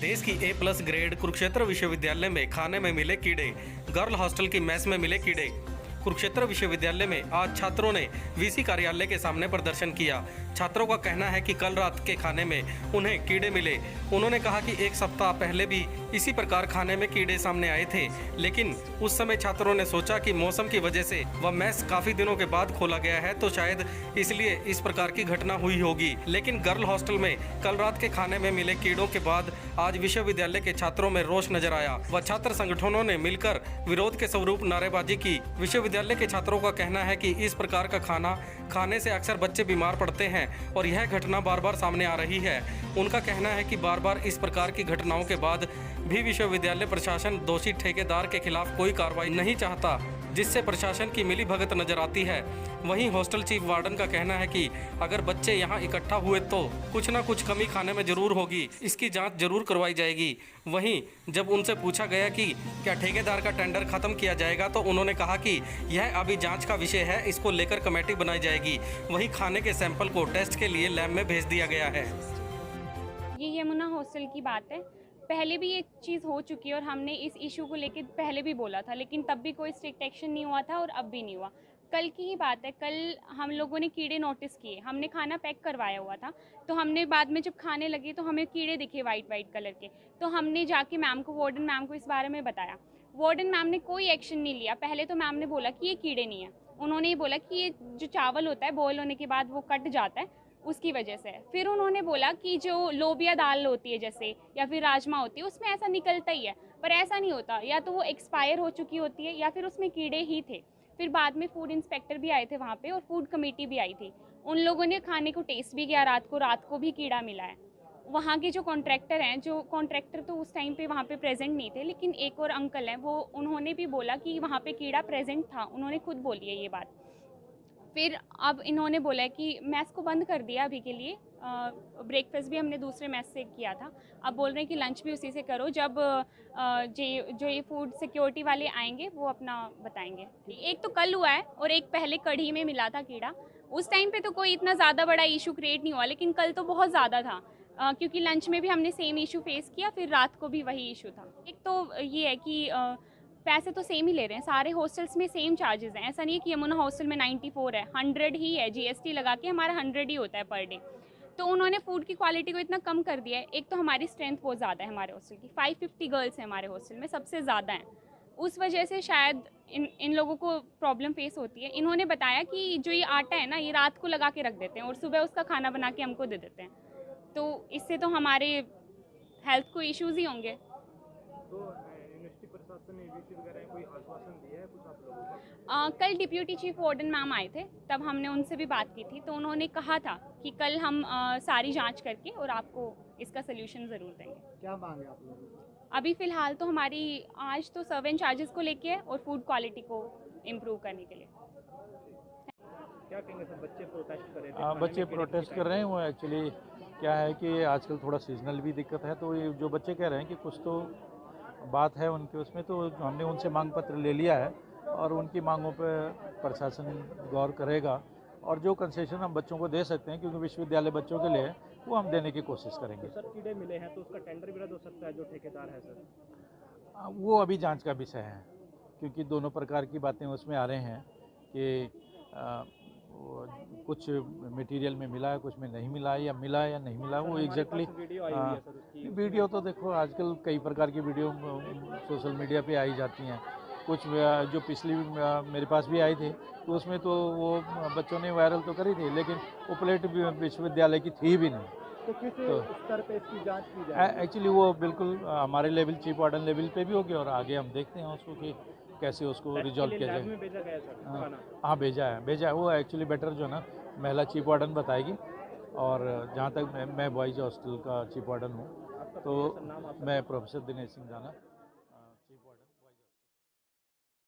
देश की A+ grade Kurukshetra विश्वविद्यालय में खाने में मिले कीड़े, गर्ल हॉस्टल की मेस में मिले कीड़े। कुरुक्षेत्र विश्वविद्यालय में आज छात्रों ने वीसी कार्यालय के सामने प्रदर्शन किया। छात्रों का कहना है कि कल रात के खाने में उन्हें कीड़े मिले। उन्होंने कहा कि एक सप्ताह पहले भी इसी प्रकार खाने में कीड़े सामने आए थे, लेकिन उस समय छात्रों ने सोचा कि मौसम की वजह से वह मेस काफी दिनों के बाद खोला गया है तो शायद इसलिए इस प्रकार की घटना हुई होगी। लेकिन गर्ल हॉस्टल में कल रात के खाने में मिले कीड़ों के बाद आज विश्वविद्यालय के छात्रों में रोष नजर आया व छात्र संगठनों ने मिलकर विरोध के स्वरूप नारेबाजी की। विश्वविद्यालय के छात्रों का कहना है कि इस प्रकार का खाना खाने से अक्सर बच्चे बीमार पड़ते हैं और यह घटना बार बार सामने आ रही है। उनका कहना है कि बार बार इस प्रकार की घटनाओं के बाद भी विश्वविद्यालय प्रशासन दोषी ठेकेदार के खिलाफ कोई कार्रवाई नहीं चाहता, जिससे प्रशासन की मिलीभगत नजर आती है। वहीं हॉस्टल चीफ वार्डन का कहना है कि अगर बच्चे यहां इकट्ठा हुए तो कुछ न कुछ कमी खाने में जरूर होगी, इसकी जांच जरूर करवाई जाएगी। वहीं जब उनसे पूछा गया कि क्या ठेकेदार का टेंडर खत्म किया जाएगा तो उन्होंने कहा कि यह अभी जांच का विषय है, इसको लेकर कमेटी बनाई जाएगी। वहीं खाने के सैंपल को टेस्ट के लिए लैब में भेज दिया गया है। ये यमुना हॉस्टल की बात है। पहले भी ये चीज़ हो चुकी है और हमने इस इशू को लेकर पहले भी बोला था, लेकिन तब भी कोई स्ट्रिक्ट एक्शन नहीं हुआ था और अब भी नहीं हुआ। कल की ही बात है, कल हम लोगों ने कीड़े नोटिस किए। हमने खाना पैक करवाया हुआ था, तो हमने बाद में जब खाने लगे तो हमें कीड़े दिखे वाइट कलर के। तो हमने जाके मैम को, वार्डन मैम को इस बारे में बताया। वार्डन मैम ने कोई एक्शन नहीं लिया। पहले तो मैम ने बोला कि ये कीड़े नहीं है, उन्होंने ये बोला कि ये जो चावल होता है बॉयल होने के बाद वो कट जाता है, उसकी वजह से। फिर उन्होंने बोला कि जो लोबिया दाल होती है जैसे, या फिर राजमा होती है, उसमें ऐसा निकलता ही है, पर ऐसा नहीं होता। या तो वो एक्सपायर हो चुकी होती है या फिर उसमें कीड़े ही थे। फिर बाद में फूड इंस्पेक्टर भी आए थे वहाँ पे और फूड कमेटी भी आई थी। उन लोगों ने खाने को टेस्ट भी किया। रात को भी कीड़ा मिला है। वहाँ के जो कॉन्ट्रैक्टर हैं, जो कॉन्ट्रैक्टर तो उस टाइम पे वहाँ पे प्रेजेंट नहीं थे, लेकिन एक और अंकल हैं, वो उन्होंने भी बोला कि वहाँ पे कीड़ा प्रेजेंट था। उन्होंने खुद बोली है ये बात। फिर अब इन्होंने बोला है कि मैस को बंद कर दिया अभी के लिए। ब्रेकफास्ट भी हमने दूसरे मैस से किया था। अब बोल रहे हैं कि लंच भी उसी से करो। जब जो ये फूड सिक्योरिटी वाले आएंगे वो अपना बताएंगे। एक तो कल हुआ है और एक पहले कढ़ी में मिला था कीड़ा। उस टाइम पे तो कोई इतना ज़्यादा बड़ा इशू क्रिएट नहीं हुआ, लेकिन कल तो बहुत ज़्यादा था, क्योंकि लंच में भी हमने सेम इशू फेस किया, फिर रात को भी वही इशू था। एक तो ये है कि पैसे तो सेम ही ले रहे हैं, सारे हॉस्टल्स में सेम चार्जेस हैं। ऐसा नहीं है कि यमुना हॉस्टल में 94 है, 100 ही है। जीएसटी लगा के हमारा 100 ही होता है पर डे। तो उन्होंने फूड की क्वालिटी को इतना कम कर दिया है। एक तो हमारी स्ट्रेंथ बहुत ज़्यादा है हमारे हॉस्टल की, 550 गर्ल्स हैं हमारे हॉस्टल में, सबसे ज़्यादा हैं। उस वजह से शायद इन लोगों को प्रॉब्लम फेस होती है। इन्होंने बताया कि जो ये आटा है ना, ये रात को लगा के रख देते हैं और सुबह उसका खाना बना के हमको दे देते हैं। तो इससे तो हमारे हेल्थ को इश्यूज़ ही होंगे। प्रशासन ने वीसी वगैरह कोई आश्वासन दिया है कुछ आप लोगों को? कल डिप्यूटी चीफ वार्डन मैम आए थे, तब हमने उनसे भी बात की थी। तो उन्होंने कहा था कि कल हम सारी जांच करके और आपको इसका सलूशन ज़रूर देंगे। क्या मांगे आप लोग? अभी फ़िलहाल तो हमारी आज तो सर्वेंट चार्जेस को लेके है और फूड क्वालिटी को इम्प्रूव करने के लिए। क्या कहेंगे सर, बच्चे प्रोटेस्ट कर रहे थे? बच्चे प्रोटेस्ट कर रहे हैं। वो एक्चुअली क्या है कि आजकल थोड़ा सीजनल भी दिक्कत है, तो ये जो बच्चे कह रहे हैं कि कुछ तो बात है उनके उसमें, तो हमने उनसे मांग पत्र ले लिया है और उनकी मांगों पर प्रशासन गौर करेगा और जो कंसेशन हम बच्चों को दे सकते हैं, क्योंकि विश्वविद्यालय बच्चों के लिए वो हम देने की कोशिश करेंगे। तो सर कीड़े मिले हैं तो उसका टेंडर भी रद्द हो सकता है जो ठेकेदार है सर? वो अभी जांच का विषय है, क्योंकि दोनों प्रकार की बातें उसमें आ रहे हैं कि कुछ मटेरियल में मिला है, कुछ में नहीं मिला है, या मिला है या नहीं मिला, वो एग्जैक्टली वीडियो तो देखो आजकल कई प्रकार की वीडियो सोशल मीडिया पे आई जाती हैं। कुछ जो पिछली मेरे पास भी आई थी तो उसमें तो वो बच्चों ने वायरल तो करी थी, लेकिन वो प्लेट विश्वविद्यालय की थी भी नहीं। तो किस स्तर पे इसकी जांच की जाए? एक्चुअली वो बिल्कुल हमारे लेवल, चीफ वार्डन लेवल पे भी होगी और आगे हम देखते हैं उसको कि कैसे उसको रिजॉल्व किया जाए। भेजा गया सर? हाँ भेजा है। वो एक्चुअली बेटर जो ना महिला चीफ वार्डन बताएगी, और जहाँ तक मैं बॉयज़ हॉस्टल का चीफ वार्डन हूँ, तो मैं प्रोफेसर दिनेश सिंह जाना।